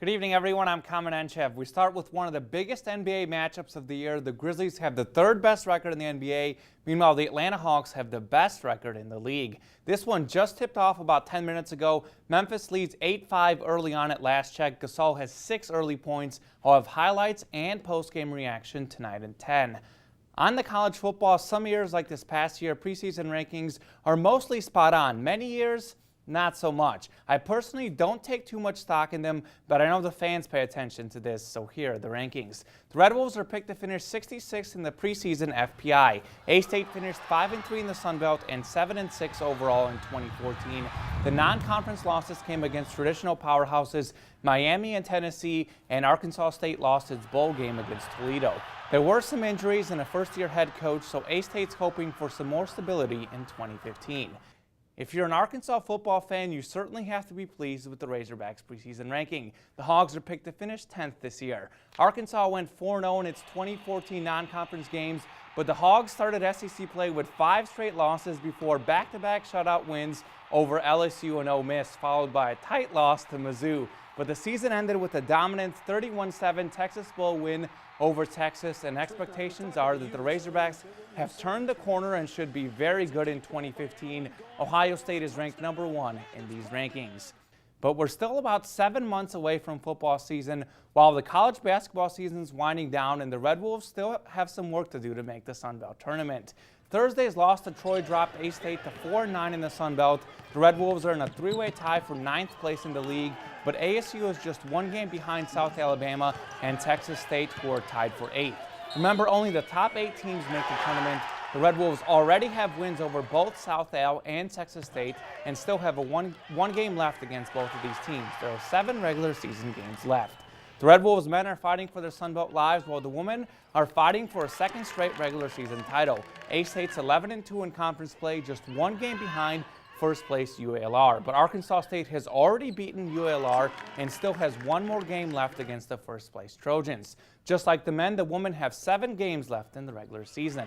Good evening, everyone. I'm Kamen Enchev. We start with one of the biggest NBA matchups of the year. The Grizzlies have the third best record in the NBA. Meanwhile, the Atlanta Hawks have the best record in the league. This one just tipped off about 10 minutes ago. Memphis leads 8-5 early on at last check. Gasol has 6 early points. I'll have highlights and post-game reaction tonight at 10. On the college football, some years like this past year, preseason rankings are mostly spot on. Many years, not so much. I personally don't take too much stock in them, but I know the fans pay attention to this, so here are the rankings. The Red Wolves are picked to finish 66th in the preseason FPI. A-State finished 5-3 in the Sun Belt and 7-6 overall in 2014. The non-conference losses came against traditional powerhouses Miami and Tennessee, and Arkansas State lost its bowl game against Toledo. There were some injuries and a first-year head coach, so A-State's hoping for some more stability in 2015. If you're an Arkansas football fan, you certainly have to be pleased with the Razorbacks preseason ranking. The Hogs are picked to finish 10th this year. Arkansas went 4-0 in its 2014 non-conference games, but the Hogs started SEC play with 5 straight losses before back-to-back shutout wins over LSU and Ole Miss, followed by a tight loss to Mizzou. But the season ended with a dominant 31-7 Texas Bowl win over Texas, and expectations are that the Razorbacks have turned the corner and should be very good in 2015. Ohio State is ranked number 1 in these rankings. But we're still about 7 months away from football season, while the college basketball season's winding down, and the Red Wolves still have some work to do to make the Sun Belt tournament. Thursday's loss to Troy dropped A-State to 4-9 in the Sun Belt. The Red Wolves are in a 3-way tie for 9th place in the league, but ASU is just 1 game behind South Alabama and Texas State, who are tied for 8th. Remember, only the top 8 teams make the tournament. The Red Wolves already have wins over both South Al and Texas State and still have a one game left against both of these teams. There are 7 regular season games left. The Red Wolves men are fighting for their Sun Belt lives, while the women are fighting for a 2nd straight regular season title. A-State's 11-2 in conference play, just 1 game behind first place UALR. But Arkansas State has already beaten UALR and still has 1 more game left against the first place Trojans. Just like the men, the women have 7 games left in the regular season.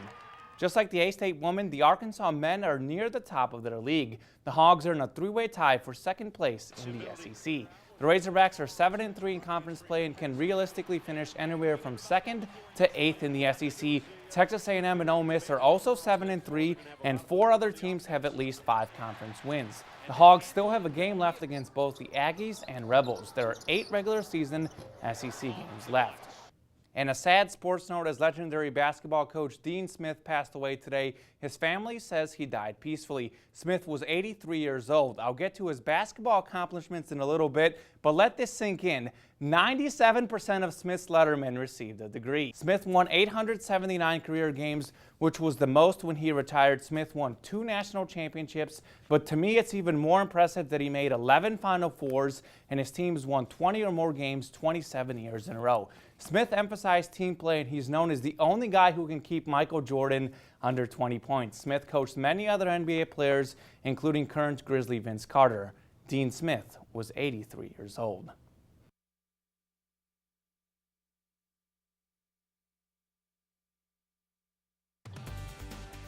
Just like the A-State women, the Arkansas men are near the top of their league. The Hogs are in a 3-way tie for 2nd place in the SEC. The Razorbacks are 7-3 in conference play and can realistically finish anywhere from 2nd to 8th in the SEC. Texas A&M and Ole Miss are also 7-3, and 4 other teams have at least 5 conference wins. The Hogs still have a game left against both the Aggies and Rebels. There are 8 regular season SEC games left. And a sad sports note, as legendary basketball coach Dean Smith passed away today. His family says he died peacefully. Smith was 83 years old. I'll get to his basketball accomplishments in a little bit, but let this sink in. 97% of Smith's lettermen received a degree. Smith won 879 career games, which was the most when he retired. Smith won 2 national championships, but to me it's even more impressive that he made 11 Final Fours and his teams won 20 or more games 27 years in a row. Smith emphasized team play, and he's known as the only guy who can keep Michael Jordan under 20 points. Smith coached many other NBA players, including current Grizzly Vince Carter. Dean Smith was 83 years old.